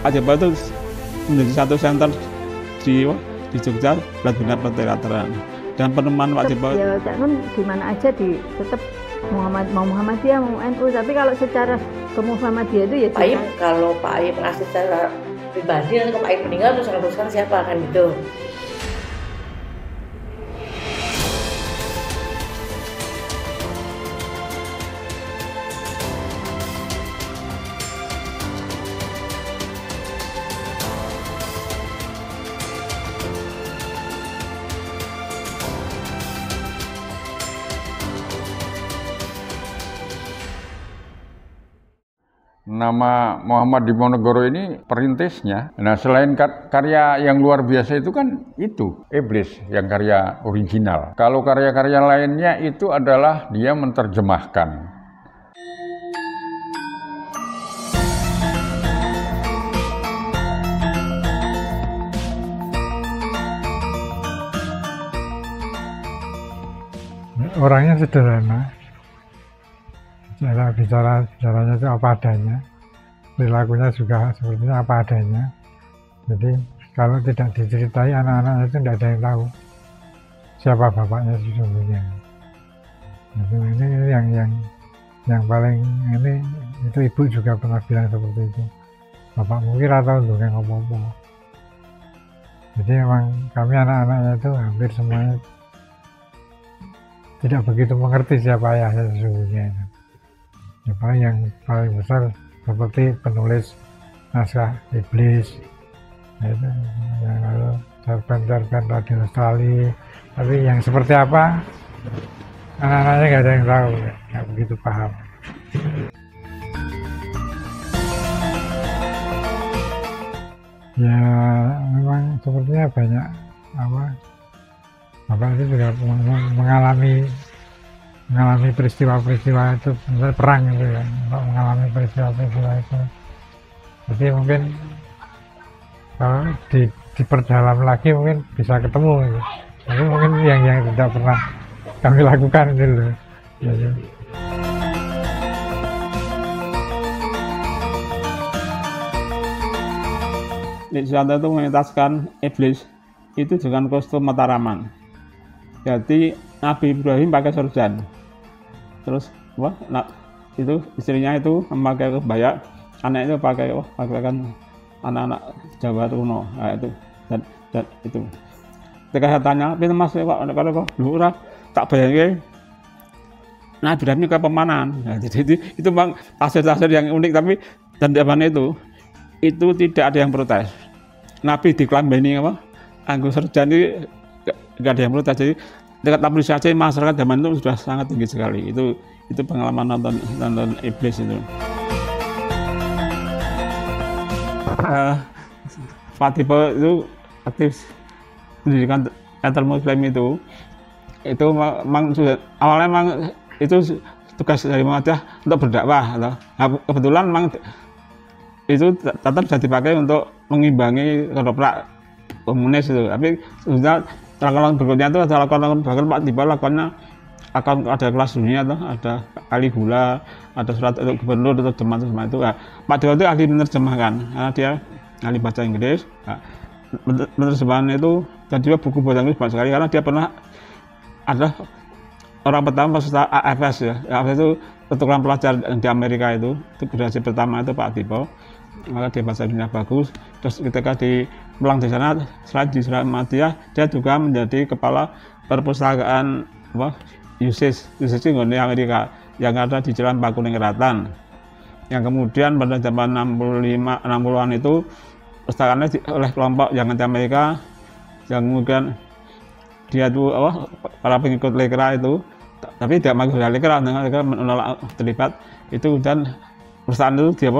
Pak Jepang itu menjadi satu center di Jogja Bina Perteateran dan penemuan Pak Jepang. Ya kan gimana aja tetap mau Muhammadiyah mau NU, tapi kalau secara ke Muhammadiyah itu ya Pak Aib, kalau Pak Aib ngasih secara pribadi nanti kalau Pak Aib meninggal terus yang teruskan siapa kan gitu. Nama Muhammad Diponegoro ini perintisnya. Nah, selain karya yang luar biasa itu kan itu Iblis yang karya original. Kalau karya-karya lainnya itu adalah dia menerjemahkan. Orangnya sederhana. Bicaranya itu apa adanya, perilakunya juga sepertinya apa adanya. Jadi kalau tidak diceritai anak-anaknya itu tidak ada yang tahu siapa bapaknya sesungguhnya. Jadi ini yang paling ini itu ibu juga pernah bilang seperti itu. Bapak mungkin atau dongeng apa-apa. Jadi memang kami anak-anaknya itu hampir semuanya tidak begitu mengerti siapa ayahnya sesungguhnya. Yang paling besar seperti penulis naskah Iblis, itu yang lalu cerpen Radio Australia, tapi yang seperti apa anak-anaknya nggak ada yang tahu, nggak begitu paham. Ya memang sepertinya banyak Bapak itu juga mengalami peristiwa-peristiwa itu, misalnya perang itu ya, mengalami peristiwa-peristiwa itu. Jadi mungkin kalau diperdalam lagi mungkin bisa ketemu gitu. Tapi mungkin yang tidak pernah kami lakukan itu loh. Jadi. Suwanto itu mengentaskan Iblis itu dengan kostum Mataraman. Jadi Nabi Ibrahim pakai sorjan. Terus itu istrinya itu memakai kebaya, anaknya itu pakaikan anak-anak Jawa kuno. Nah, itu dan itu. Ketika saya tanya, "Pinten Mas kok lho tak bayangke Nabi Ibrahim ini ke pemanan." Nah, jadi itu memang tafsir-tafsir yang unik, tapi dan zaman itu tidak ada yang protes. Nabi diklambeni anggo sorjan ini enggak ada yang protes. Jadi dekat apresiasi masyarakat zaman itu sudah sangat tinggi sekali. Itu pengalaman nonton Iblis itu. Fatipo itu aktif pendidikan antar muslim itu memang sudah awalnya memang itu tugas dari Muhammadiyah untuk berdakwah. Nah, kebetulan memang itu tetap bisa dipakai untuk mengimbangi ketoprak komunis itu. Tapi sudah lakonan berikutnya itu ada lakonan bahkan Pak Tiba lakonnya akan ada kelas dunia tuh, ada ahli gula, ada surat untuk gubernur atau teman-teman itu. Nah, Pak Dewa itu ahli menerjemahkan karena dia ahli bahasa Inggris. Nah, menerjemahkan itu dan juga buku bahasa Inggris banyak sekali karena dia pernah ada orang pertama peserta AFS ya. AFS itu pertukaran pelajar di Amerika itu generasi pertama itu Pak Tiba. Maka dia bahasa Indonesia bagus. Terus ketika pulang di sana, selain di Muhammadiyah, dia juga menjadi kepala perpustakaan USIS di Amerika yang ada di Jalan Pakuningkeratan. Yang kemudian pada zaman 60-an itu pustakaannya oleh kelompok yang anti Amerika, yang kemudian dia itu para pengikut Lekra itu, tapi tidak mau dari Lekra, menolak terlibat itu, dan perusahaan itu dia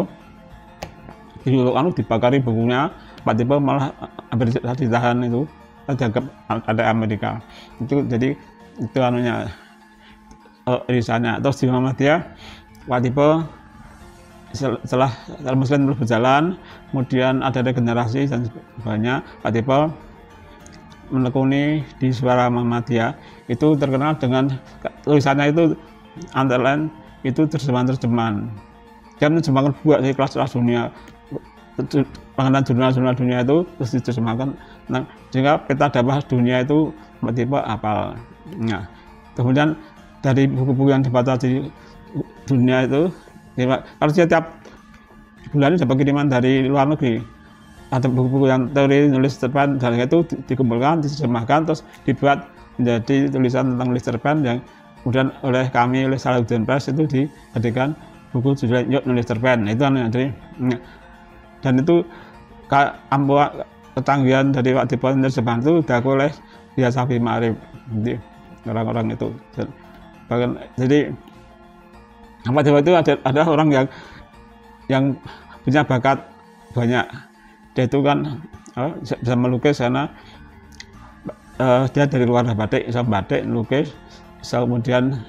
dibakari bukunya. Pak Tiba malah hampir ditahan itu, terjangkap ada Amerika itu. Jadi itu irisannya. Terus di Muhammadiyah Pak Tiba setelah Muslim terus berjalan, kemudian ada regenerasi dan sebagainya, Pak Tiba menekuni di Suara Muhammadiyah. Itu terkenal dengan tulisannya itu antara lain itu terjemahan. Dia menerjemahkan buat dari kelas-kelas dunia. pengenalan jurnal-jurnal dunia itu terus diterjemahkan, sehingga peta dakwah dunia itu tiba-tiba hafal. Nah, kemudian dari buku-buku yang dibaca di dunia itu, kalau setiap bulan ini dapat kiriman dari luar negeri, ada buku-buku yang teori nulis cerpen, dan itu dikumpulkan, diterjemahkan, terus dibuat menjadi tulisan tentang nulis cerpen yang kemudian oleh kami, oleh Salahuddin Press itu dijadikan buku judulnya Yuk Nulis Cerpen. Itu jadi, dan itu ketanggihan dari Pak Dipo terjemahan itu diakui oleh Buya Syafi'i Ma'arif, orang-orang itu. Bahkan jadi Pak Dipo itu adalah orang yang punya bakat banyak. Dia itu kan bisa melukis karena dia dari luar batik, bisa batik, lukis, bisa kemudian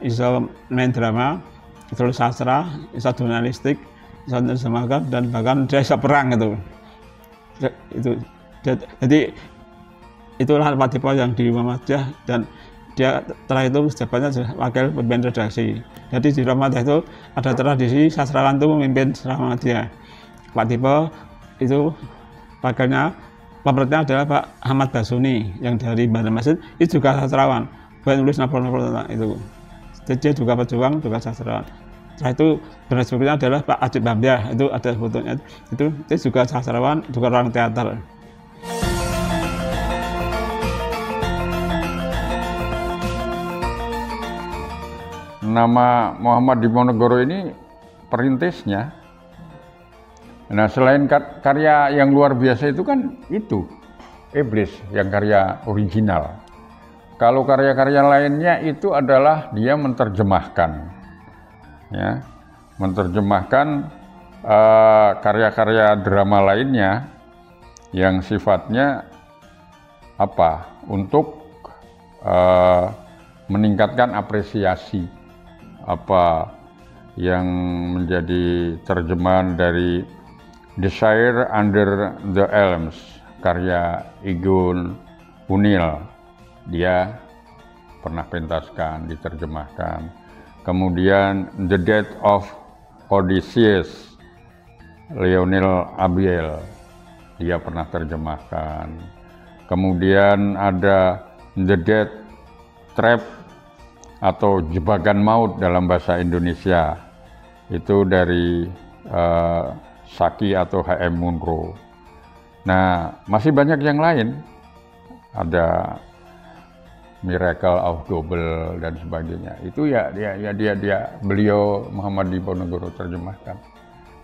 bisa main drama, terus sastra, bisa jurnalistik, bisa terjemahkan, dan bahkan dia bisa perang itu. Jadi itulah Pak Dipo yang di Muhammadiyah, dan dia setelah itu jabatannya wakil pemimpin redaksi. Jadi di Muhammadiyah itu ada tradisi sastrawan itu memimpin Muhammadiyah. Pak Dipo itu wakilnya, pemerintah adalah Pak Ahmad Basuni yang dari Banjarmasin, itu juga sastrawan, buat nulis novel-novel tentang itu. Jadi dia juga pejuang, juga sastrawan. Setelah itu generasi berikutnya adalah Pak Ajib Bambiah, itu ada sebetulnya itu juga sastrawan, juga orang teater. Nama Muhammad Diponegoro ini perintisnya. Nah, selain karya yang luar biasa itu kan itu Iblis yang karya original. Kalau karya-karya lainnya itu adalah dia menerjemahkan, ya, menerjemahkan karya-karya drama lainnya yang sifatnya apa? Untuk meningkatkan apresiasi apa yang menjadi terjemahan dari Desire Under the Elms, karya Igun Unil. Dia pernah pentaskan, diterjemahkan. Kemudian The Death of Odysseus, Leonel Abiel, dia pernah terjemahkan. Kemudian ada The Death Trap atau Jebakan Maut dalam bahasa Indonesia, itu dari Saki atau H.M. Munro. Nah, masih banyak yang lain, ada Miracle of Gobel dan sebagainya. Itu ya beliau Muhammad Diponegoro terjemahkan.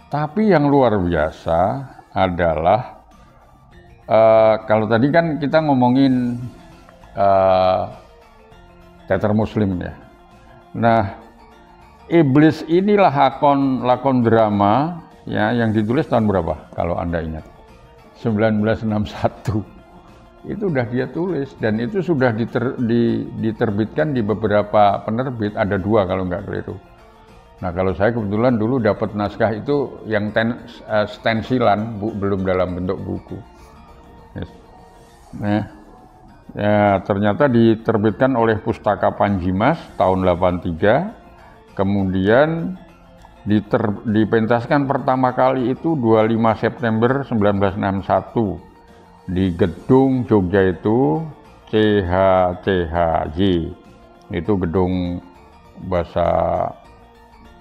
Tapi yang luar biasa adalah kalau tadi kan kita ngomongin teater Muslim ya. Nah, Iblis inilah lakon drama ya yang ditulis tahun berapa kalau Anda ingat? 1961. Itu udah dia tulis, dan itu sudah diterbitkan di beberapa penerbit, ada 2 kalau nggak keliru. Nah, kalau saya kebetulan dulu dapat naskah itu yang stensilan, belum dalam bentuk buku. Nah, ya, ternyata diterbitkan oleh Pustaka Panjimas tahun 83, kemudian dipentaskan pertama kali itu 25 September 1961 di Gedung Jogja itu CHCHJ, itu gedung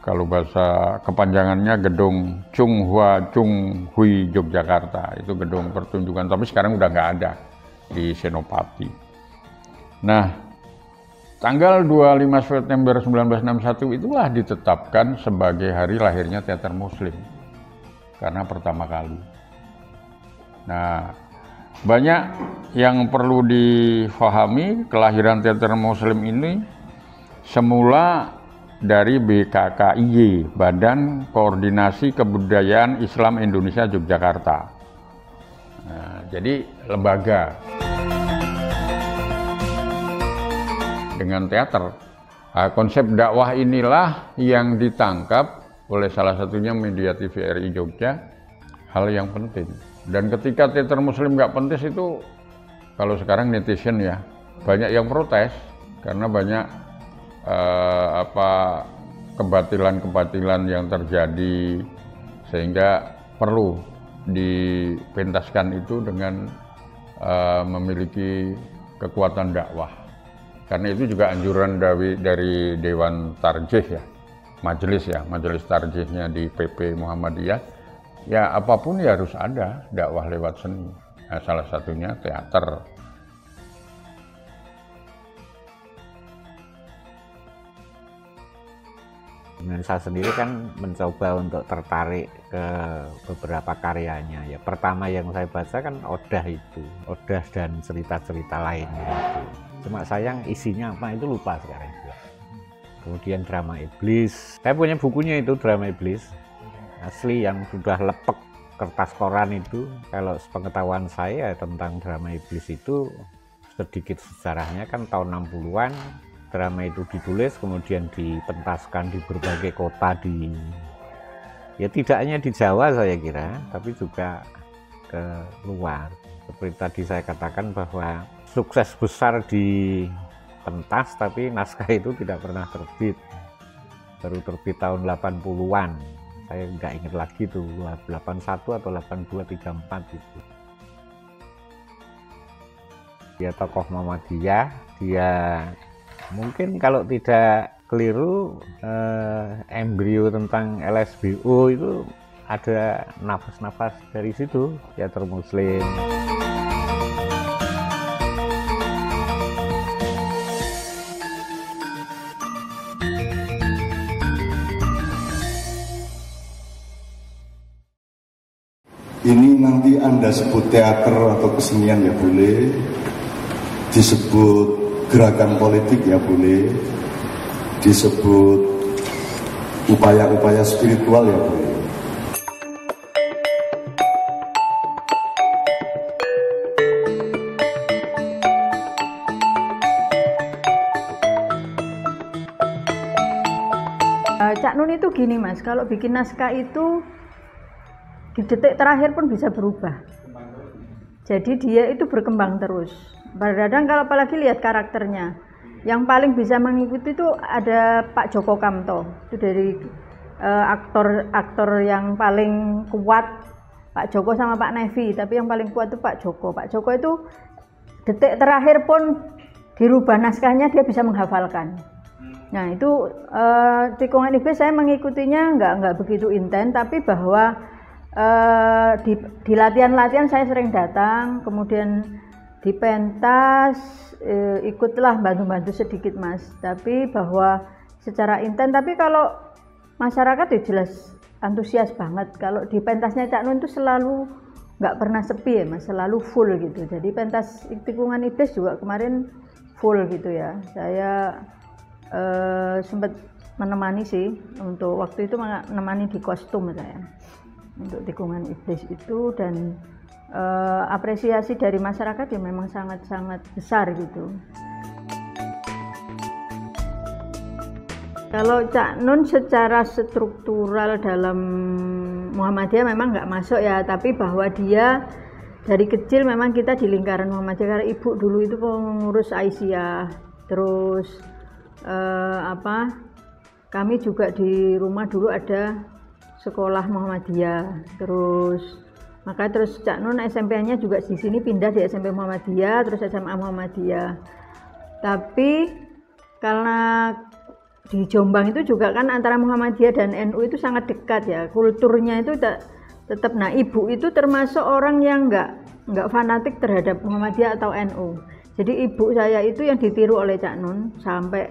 kalau bahasa kepanjangannya gedung Chunghwa Chunghui Yogyakarta, itu gedung pertunjukan, tapi sekarang udah nggak ada di Senopati. Nah, tanggal 25 September 1961 itulah ditetapkan sebagai hari lahirnya teater Muslim, karena pertama kali. Nah, banyak yang perlu difahami. Kelahiran teater Muslim ini semula dari BKKIY, Badan Koordinasi Kebudayaan Islam Indonesia Yogyakarta. Nah, jadi lembaga dengan teater. Nah, konsep dakwah inilah yang ditangkap oleh salah satunya media TVRI Jogja, hal yang penting. Dan ketika teater Muslim nggak penting itu, kalau sekarang netizen ya, banyak yang protes karena banyak kebatilan-kebatilan yang terjadi, sehingga perlu dipentaskan itu dengan memiliki kekuatan dakwah. Karena itu juga anjuran dari Dewan Tarjih ya, majelis tarjihnya di PP Muhammadiyah. Ya apapun ya harus ada dakwah lewat seni. Nah, salah satunya teater. Saya sendiri kan mencoba untuk tertarik ke beberapa karyanya. Ya pertama yang saya baca kan Odah itu, Odah dan cerita-cerita lainnya itu. Cuma sayang isinya apa itu lupa sekarang juga. Kemudian Drama Iblis, saya punya bukunya itu Drama Iblis asli yang sudah lepek kertas koran itu. Kalau pengetahuan saya tentang Drama Iblis itu sedikit sejarahnya kan tahun 60-an. Drama itu ditulis kemudian dipentaskan di berbagai kota ya tidak hanya di Jawa saya kira, tapi juga ke luar. Seperti tadi saya katakan bahwa sukses besar di pentas tapi naskah itu tidak pernah terbit. Baru terbit tahun 80-an. Saya nggak ingat lagi tuh 81 atau 82, 34 itu. Dia tokoh Muhammadiyah, dia mungkin kalau tidak keliru embrio tentang LSBO itu ada nafas-nafas dari situ, teater Muslim. Ini nanti Anda sebut teater atau kesenian ya boleh, disebut gerakan politik ya boleh, disebut upaya-upaya spiritual ya boleh. Cak Nun itu gini Mas, kalau bikin naskah itu di detik terakhir pun bisa berubah. Jadi dia itu berkembang terus. Kadang kalau apalagi lihat karakternya, yang paling bisa mengikuti itu ada Pak Joko Kamto. Itu dari aktor yang paling kuat, Pak Joko sama Pak Nevi. Tapi yang paling kuat itu Pak Joko. Pak Joko itu detik terakhir pun dirubah naskahnya dia bisa menghafalkan. Nah itu Tikungan Iblis saya mengikutinya nggak begitu intens, tapi bahwa di latihan-latihan saya sering datang, kemudian di pentas ikutlah bantu-bantu sedikit Mas, tapi bahwa secara intens. Tapi kalau masyarakat ya jelas antusias banget. Kalau di pentasnya Cak Nun itu selalu nggak pernah sepi ya Mas, selalu full gitu. Jadi pentas Tikungan Iblis juga kemarin full gitu ya. Saya sempat menemani sih, untuk waktu itu menemani di kostum saya untuk Tikungan Iblis itu, dan apresiasi dari masyarakat ya memang sangat-sangat besar gitu. Kalau Cak Nun secara struktural dalam Muhammadiyah memang nggak masuk ya, tapi bahwa dia dari kecil memang kita di lingkaran Muhammadiyah, karena ibu dulu itu pengurus Aisyah, terus kami juga di rumah dulu ada sekolah Muhammadiyah, terus Cak Nun SMP-nya juga di sini, pindah di SMP Muhammadiyah, terus SMA Muhammadiyah. Tapi karena di Jombang itu juga kan antara Muhammadiyah dan NU itu sangat dekat ya, kulturnya itu tetap. Nah ibu itu termasuk orang yang nggak fanatik terhadap Muhammadiyah atau NU. Jadi ibu saya itu yang ditiru oleh Cak Nun sampai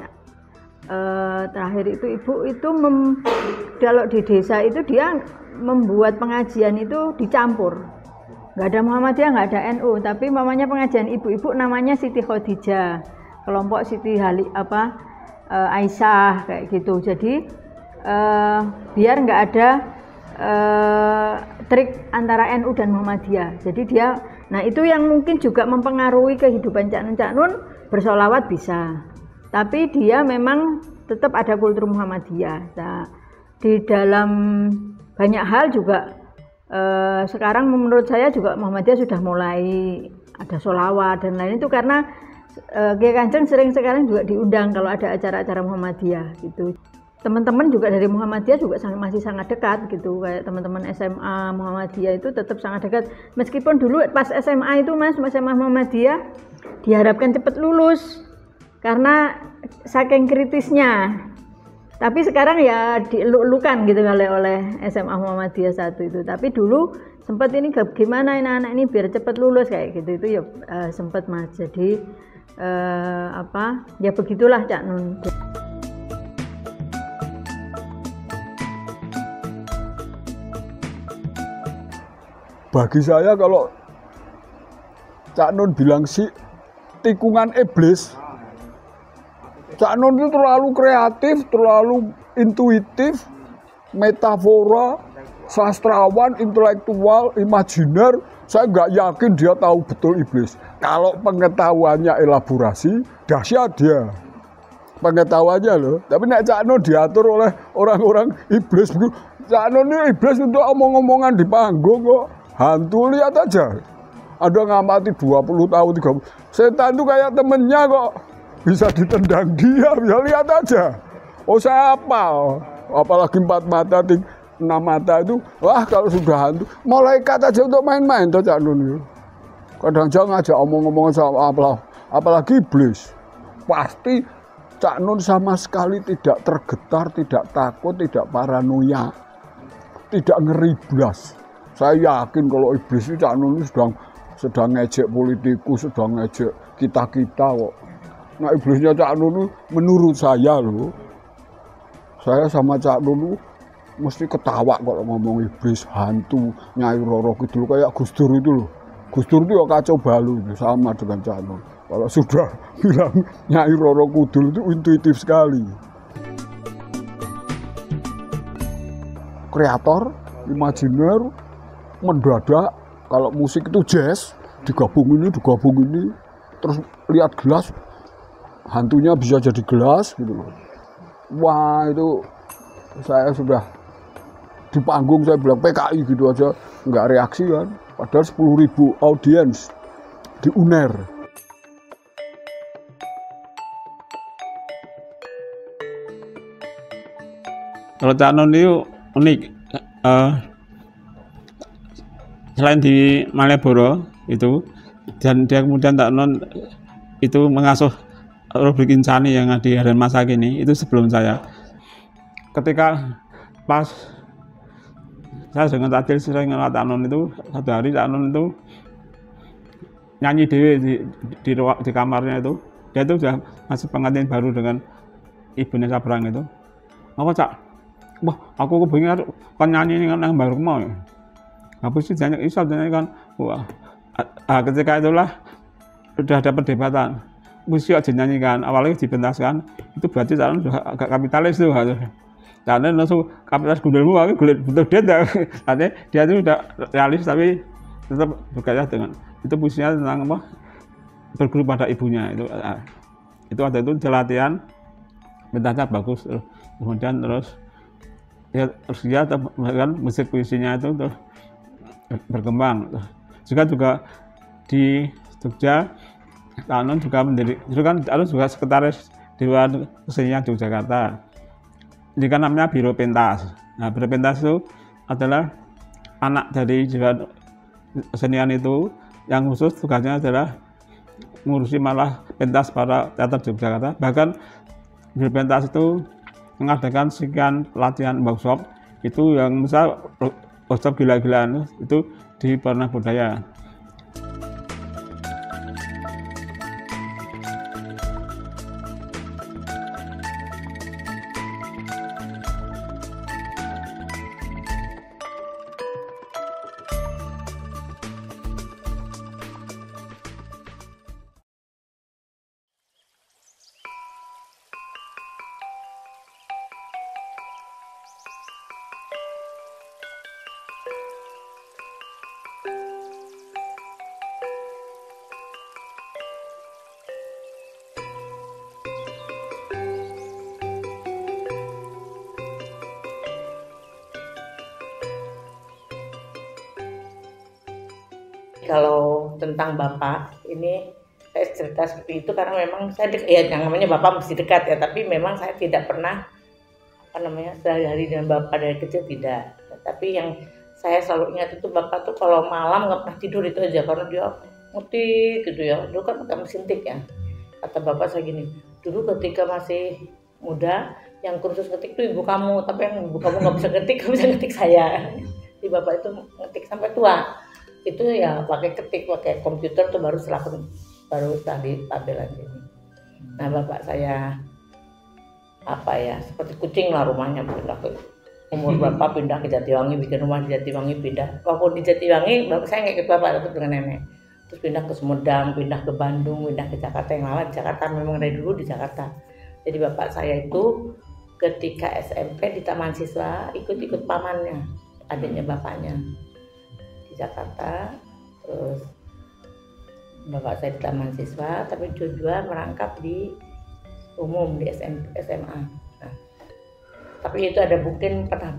terakhir itu ibu itu kalau di desa itu dia membuat pengajian itu dicampur, nggak ada Muhammadiyah, nggak ada NU, tapi mamanya pengajian ibu-ibu namanya Siti Khadijah, kelompok Siti Aisyah kayak gitu. Jadi biar nggak ada trik antara NU dan Muhammadiyah. Jadi dia, nah itu yang mungkin juga mempengaruhi kehidupan Cak Nun. Bersolawat bisa, tapi dia memang tetap ada kultur Muhammadiyah. Nah, di dalam banyak hal juga sekarang menurut saya juga Muhammadiyah sudah mulai ada sholawat dan lain itu, karena Kiai Kanjeng sering sekarang juga diundang kalau ada acara-acara Muhammadiyah gitu. teman-teman juga dari Muhammadiyah juga masih sangat dekat gitu, kayak teman-teman SMA Muhammadiyah itu tetap sangat dekat, meskipun dulu pas SMA itu Mas, SMA Muhammadiyah diharapkan cepat lulus karena saking kritisnya, tapi sekarang ya dilulukan gitu oleh SMA Muhammadiyah 1 itu. Tapi dulu sempat ini gimana anak-anak ini biar cepat lulus kayak gitu, itu ya sempat Mas. Jadi ya begitulah Cak Nun. Bagi saya kalau Cak Nun bilang sih tikungan iblis, Cak Nun itu terlalu kreatif, terlalu intuitif, metafora, sastrawan, intelektual, imajiner. Saya nggak yakin dia tahu betul iblis. Kalau pengetahuannya elaborasi, dahsyat dia. Pengetahuannya loh. Tapi nek Cak Nun diatur oleh orang-orang iblis. Cak Nun ini iblis untuk omong-omongan di panggung kok. Hantu, lihat aja. Ada ngamati 20 tahun, 30. Setan itu kayak temennya kok. Bisa ditendang dia, bisa lihat aja. Oh saya hafal. Apalagi 4 mata, 6 mata itu. Wah kalau sudah hantu, malaikat aja untuk main-main tuh Cak Nun. Kadang-kadang ngajak omong-omongan sama apalagi iblis. Pasti Cak Nun sama sekali tidak tergetar, tidak takut, tidak paranoia. Tidak ngeri blas. Saya yakin kalau iblis itu Cak Nun sedang ngejek politikus, sedang ngejek kita-kita kok. Nah iblisnya Cak Nun menurut saya loh, saya sama Cak Nun mesti ketawa kalau ngomong iblis, hantu, Nyai Roro Kidul kayak Gus Dur itu loh. Gus Dur itu ya kacau balu itu sama dengan Cak Nun. Kalau sudah bilang Nyai Roro Kidul itu intuitif sekali. Kreator, imajiner, mendadak kalau musik itu jazz, digabung ini, terus lihat gelas, hantunya bisa jadi gelas gitu loh. Wah itu saya sudah di panggung saya bilang PKI gitu aja nggak reaksi kan, padahal 10.000 audiens di UNER. Kalau Cak Nun itu unik. Selain di Malioboro itu, dan dia kemudian Cak Nun itu mengasuh rubrik Insani yang di Harian Masa Kini itu sebelum saya. Ketika pas saya dengan Adil sering ngeliat Cak Nun itu, satu hari Cak Nun itu nyanyi dewe di kamarnya itu. Dia itu sudah masih pengantin baru dengan ibunya Sabrang itu. Apa Cak? Wah, aku kebingungan kan nyanyi ini kan yang baru mau. Habis itu kan, wah, ketika itulah sudah ada perdebatan. Musik aja nyanyikan, awalnya dipentaskan, itu berarti Cak Nun sudah agak kapitalis tuh. Cak Nun langsung kapitalis gundulmu, aku gulit betul dia. Artinya dia itu sudah realis tapi tetap berkaitan dengan itu puisinya tentang apa? Berguru pada ibunya itu. Itu ada itu latihan, pentasnya bagus, kemudian terus dia kan musik puisinya itu terus berkembang. Juga di Jogja, Cak Nun juga menjadi, itu kan Cak Nun juga sekretaris Dewan Kesenian Yogyakarta. Ini kan namanya Biro Pentas. Nah, Biro Pentas itu adalah anak dari Dewan Kesenian itu, yang khusus tugasnya adalah ngurusi malah pentas para teater Yogyakarta. Bahkan Biro Pentas itu mengadakan sekian pelatihan workshop itu yang misal workshop gila-gilaan itu di Warna Budaya. Kalau tentang Bapak ini saya cerita seperti itu karena memang saya yang namanya Bapak mesti dekat ya, tapi memang saya tidak pernah sehari-hari dengan bapak dari kecil tidak. Tapi yang saya selalu ingat itu bapak tuh kalau malam nggak pernah tidur itu aja karena dia ngetik gitu ya. Dulu kan pakai mesin tik ya. Kata bapak saya gini, dulu ketika masih muda yang kursus ngetik itu ibu kamu, tapi yang ibu kamu nggak bisa ngetik, kamu bisa ngetik saya. Jadi bapak itu ngetik sampai tua. Itu ya pakai ketik, pakai komputer tuh baru tadi tabelan ini. Nah bapak saya seperti kucing lah rumahnya, pindah ke umur berapa pindah ke Jatiwangi, bikin rumah di Jatiwangi, pindah. Waktu di Jatiwangi bapak saya nggak ikut bapak, tetap dengan nenek. Terus pindah ke Sumedang, pindah ke Bandung, pindah ke Jakarta, yang lama di Jakarta, memang dari dulu di Jakarta. Jadi bapak saya itu ketika SMP di Taman Siswa ikut pamannya, adiknya bapaknya di Jakarta. Terus bapak saya di Taman Siswa, tapi dua merangkap di umum di SMA. Nah, tapi itu ada mungkin pernah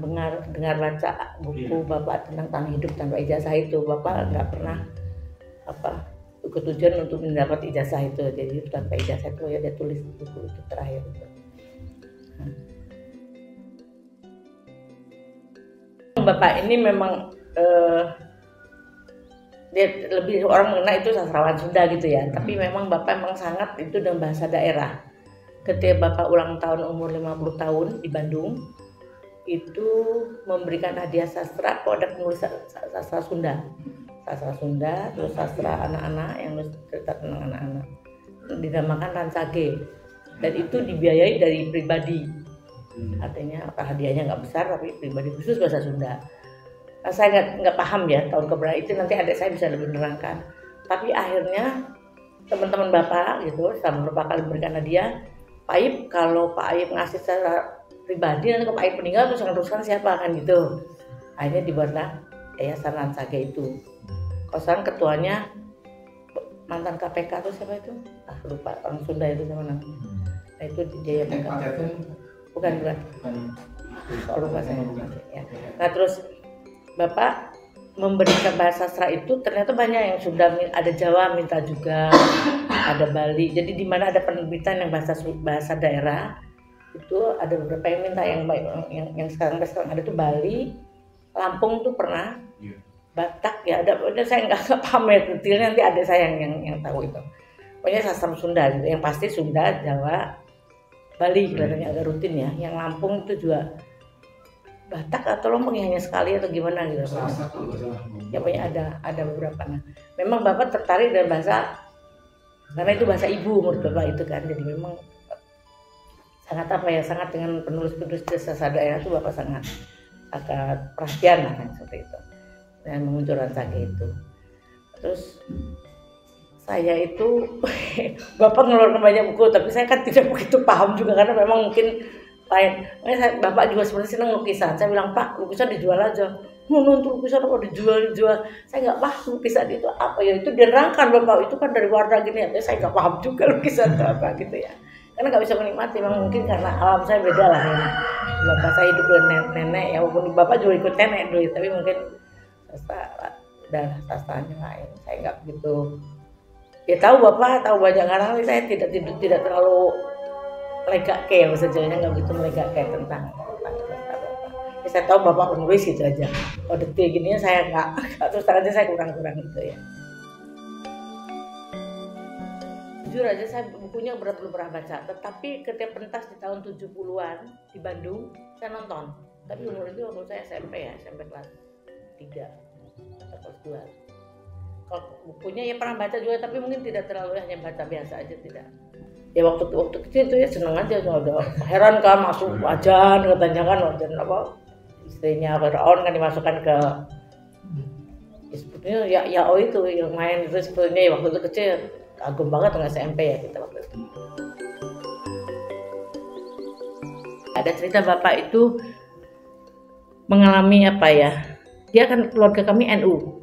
dengar baca buku bapak tentang tanah hidup tanpa ijazah itu, bapak nggak pernah ikut ujian untuk mendapat ijazah itu, jadi tanpa ijazah itu ya dia tulis buku itu terakhir itu. Bapak ini memang dia lebih orang mengenal itu sastrawan Sunda gitu ya, tapi memang bapak memang sangat itu dengan bahasa daerah. Ketika bapak ulang tahun umur 50 tahun di Bandung itu memberikan hadiah sastra kepada penulis sastra Sunda. Sastra Sunda, terus sastra anak-anak yang cerita tentang anak-anak, dinamakan Ransage, dan itu dibiayai dari pribadi, artinya hadiahnya nggak besar tapi pribadi khusus bahasa Sunda. Nah, saya nggak paham ya tahun keberapa itu, nanti adik saya bisa lebih menerangkan. Tapi akhirnya teman-teman bapak gitu selama beberapa kali memberikan hadiah, Pak Aib, kalau Pak Aib ngasih secara pribadi nanti kalau Pak Aib meninggal terus yang teruskan siapa kan gitu. Akhirnya dibuatlah Yayasan Ransage itu. Kosan ketuanya mantan KPK itu siapa itu? Lupa, orang Sunda itu sama namanya. Nah itu dia yang bukan. Lupa saya. Ya. Nah terus bapak memberikan bahasa sastra itu ternyata banyak yang sudah ada Jawa minta juga, ada Bali. Jadi di mana ada penerbitan yang bahasa daerah itu ada beberapa yang minta, yang sekarang ada tuh Bali, Lampung tuh pernah. Batak ya ada saya nggak paham ya detailnya, nanti ada saya yang tahu itu. Pokoknya sastra Sunda gitu, yang pasti Sunda, Jawa, Bali kelihatannya agak rutin ya. Yang Lampung itu juga Batak atau Lombok hanya sekali atau gimana gitu. Ya pokoknya ada beberapa. Nah, memang bapak tertarik dengan bahasa karena itu bahasa ibu menurut bapak itu kan, jadi memang sangat dengan penulis-penulis sastra daerah itu bapak sangat perhatian lah seperti itu. Dan menguncur Ransage itu. Terus saya itu bapak ngeluarkan banyak buku, tapi saya kan tidak begitu paham juga karena memang mungkin lain. Bapak juga sebenarnya senang lukisan. Saya bilang, Pak, lukisan dijual aja. Untuk lukisan apa dijual. Saya nggak paham lukisan itu apa ya, itu dirangkan bapak itu kan dari warna gini. Saya nggak paham juga lukisan itu apa gitu ya. Karena nggak bisa menikmati, memang mungkin karena alam saya beda lah ya. Bapak saya hidup dengan nenek ya, walaupun bapak juga ikut nenek dulu, tapi mungkin sastranya lain. Saya nggak begitu ya tahu bapak, tahu banyak orang, tapi saya tidak terlalu legake, maksudnya nggak begitu legake tentang sastra bapak. Ya, saya tahu bapak penulis gitu aja. Kalau detik gini saya nggak terus terang aja saya kurang gitu ya. Jujur aja saya bukunya belum pernah baca, tetapi ketika pentas di tahun 70-an di Bandung saya nonton. Tapi umur itu waktu saya SMP kelas 3 atau kelas 2. Kalau bukunya ya pernah baca juga, tapi mungkin tidak terlalu, hanya baca biasa aja, tidak. Ya waktu kecil itu ya seneng aja, udah heran kan masuk wajan katanya kan, wajan apa istrinya Firaun kan dimasukkan ke sebetulnya ya itu yang main itu sebetulnya ya waktu itu kecil kagum banget dengan SMP ya kita waktu itu. Ada cerita bapak itu mengalami apa ya? Dia kan keluarga kami NU.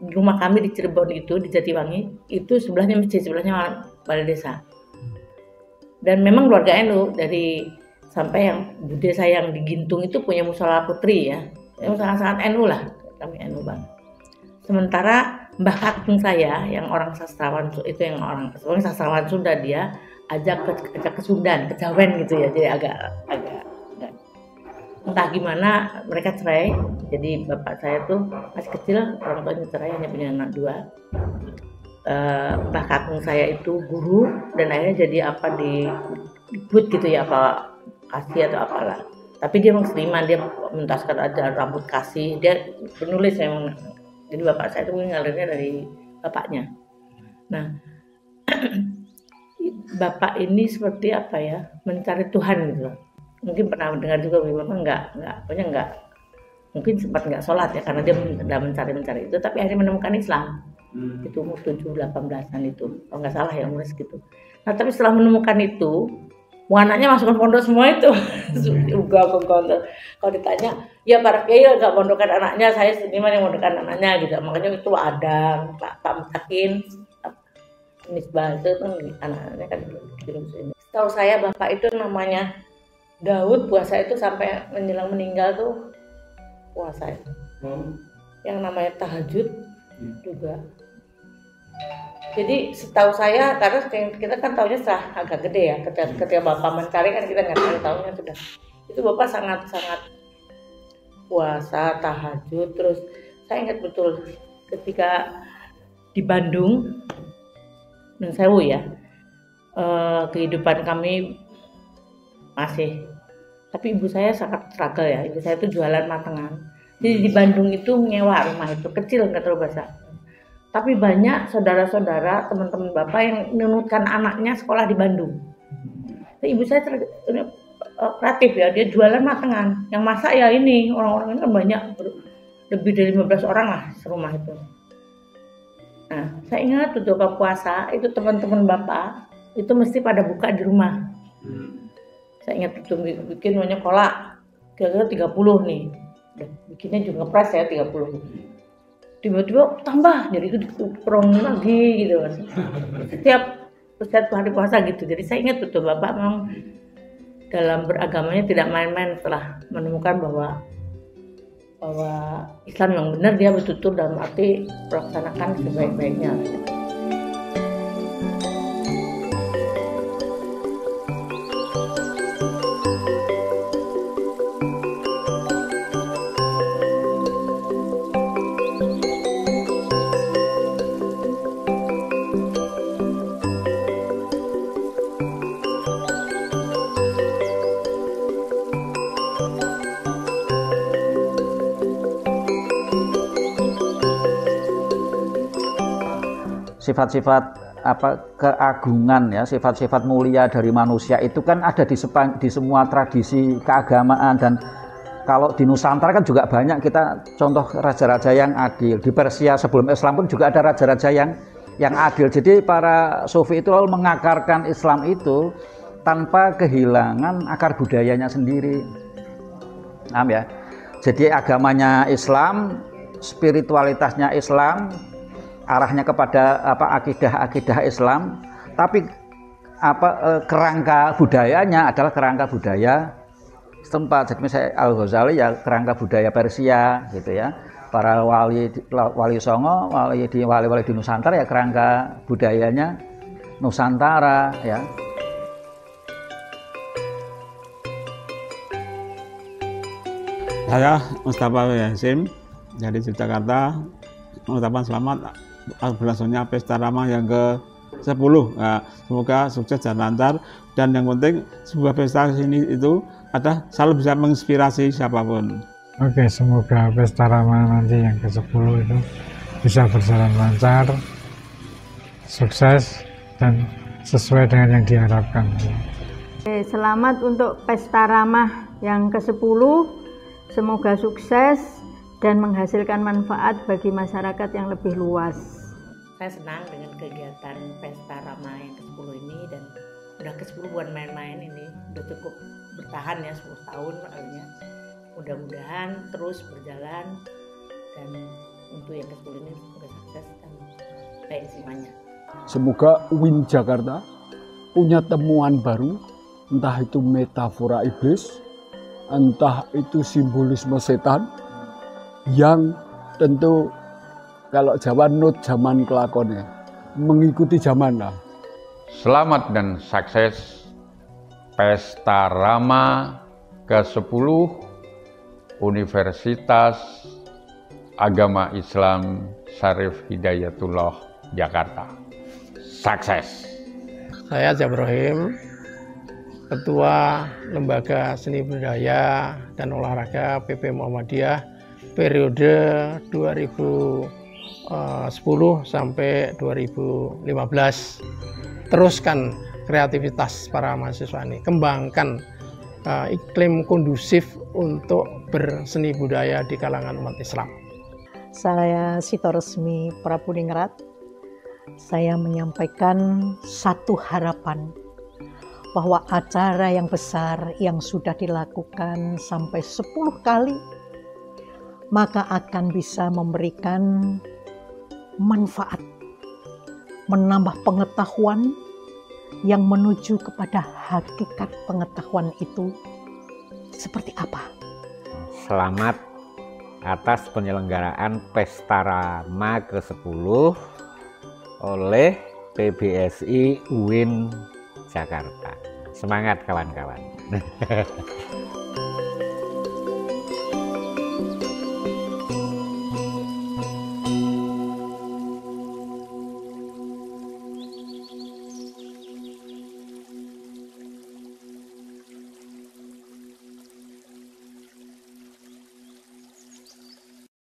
Rumah kami di Cirebon itu di Jatiwangi itu sebelahnya masjid, sebelahnya balai desa. Dan memang keluarga NU dari sampai yang bude saya yang di Gintung itu punya musola putri ya. Yang sangat-sangat NU lah, kami NU banget. Sementara mbah kakung saya yang orang sastrawan itu yang orang sastrawan Sunda, dia ajak ke Sunda, ke Jawen gitu ya. Jadi agak entah gimana mereka cerai. Jadi bapak saya tuh masih kecil, orang tuanya cerai, hanya punya anak 2. Mbah kakung saya itu guru dan akhirnya jadi apa di but gitu ya, apa kasih atau apalah. Tapi dia memang seniman, dia mentaskan aja rambut kasih, dia penulis memang. Jadi bapak saya itu ngalirnya dari bapaknya. Nah, bapak ini seperti apa ya, mencari Tuhan gitu loh. Mungkin pernah mendengar juga memang enggak, mungkin sempat nggak sholat ya karena dia sudah mencari itu, tapi akhirnya menemukan Islam. Itu umur 17-18an itu, kalau nggak salah ya umur segitu. Nah tapi setelah menemukan itu, anaknya masukkan pondok semua itu. Kalau ditanya, ya para kiai nggak pondokkan anaknya, saya seniman yang pondokkan anaknya gitu. Makanya itu ada Pak Mutakin, Misbah itu kan anak-anaknya kan kirim sini. Setahu saya bapak itu namanya Daud, puasa itu sampai menjelang meninggal tuh puasa itu. Yang namanya tahajud juga. Jadi setahu saya, karena kita kan tahunya setelah agak gede ya, ketika bapak mencari kan kita nggak tahunya sudah. Itu bapak sangat-sangat puasa, tahajud. Terus saya ingat betul ketika di Bandung, Nun Sewu ya, kehidupan kami masih, tapi ibu saya sangat struggle ya. Ibu saya itu jualan matengan. Jadi di Bandung itu nyewa rumah itu kecil, nggak terlalu besar. Tapi banyak saudara-saudara, teman-teman bapak yang menunutkan anaknya sekolah di Bandung. Nah, ibu saya kreatif ya, dia jualan matengan. Yang masak ya ini, orang-orang ini kan banyak, lebih dari 15 orang lah serumah itu. Nah, saya ingat tuh kalau puasa, itu teman-teman bapak, itu mesti pada buka di rumah. Saya ingat itu bikin namanya kolak, kira-kira 30 nih. Bikinnya juga ngepres ya 30. Tiba-tiba tambah, jadi itu dikurangin lagi gitu kan. Setiap hari puasa gitu. Jadi saya ingat betul bapak memang dalam beragamanya tidak main-main setelah menemukan bahwa Islam yang benar dia betul-betul dalam arti melaksanakan sebaik-baiknya. Sifat-sifat keagungan ya, sifat-sifat mulia dari manusia itu kan ada di semua tradisi keagamaan. Dan kalau di Nusantara kan juga banyak kita contoh raja-raja yang adil. Di Persia sebelum Islam pun juga ada raja-raja yang adil. Jadi para sufi itu lalu mengakarkan Islam itu tanpa kehilangan akar budayanya sendiri. Paham ya? Jadi agamanya Islam, spiritualitasnya Islam, arahnya kepada akidah Islam, tapi kerangka budayanya adalah kerangka budaya setempat. Jadi misalnya Al-Ghazali ya kerangka budaya Persia gitu ya. Para wali songo, wali di Nusantara ya kerangka budayanya Nusantara ya. Saya Mustafa Yasim dari Yogyakarta mengucapkan selamat berlangsungnya Pesta Rama yang ke-10. Nah, semoga sukses dan lancar, dan yang penting sebuah pesta ini itu selalu bisa menginspirasi siapapun. Oke, semoga Pesta Rama nanti yang ke-10 itu bisa berjalan lancar, sukses dan sesuai dengan yang diharapkan. Oke, selamat untuk Pesta Rama yang ke-10, semoga sukses dan menghasilkan manfaat bagi masyarakat yang lebih luas. Saya senang dengan kegiatan Pesta Rama yang ke-10 ini, dan udah ke-10 bukan main-main ini, udah cukup bertahan ya 10 tahun artinya. Mudah-mudahan terus berjalan, dan untuk yang ke-10 ini semoga sukses dan baik semuanya. Semoga UIN Jakarta punya temuan baru, entah itu metafora iblis, entah itu simbolisme setan, yang tentu kalau Jawa nut zaman kelakonnya, mengikuti zaman lah. Selamat dan sukses Pesta Rama ke-10 Universitas Agama Islam Syarif Hidayatullah Jakarta. Sukses. Saya Jabrohim, Ketua Lembaga Seni Budaya dan Olahraga PP Muhammadiyah periode 2010 sampai 2015. Teruskan kreativitas para mahasiswa ini, kembangkan iklim kondusif untuk berseni budaya di kalangan umat Islam. Saya Sito Resmi Prapudingrat. Saya menyampaikan satu harapan bahwa acara yang besar yang sudah dilakukan sampai 10 kali maka akan bisa memberikan manfaat, menambah pengetahuan yang menuju kepada hakikat pengetahuan itu seperti apa. Selamat atas penyelenggaraan Pesta Rama ke-10 oleh PBSI UIN Jakarta. Semangat kawan-kawan.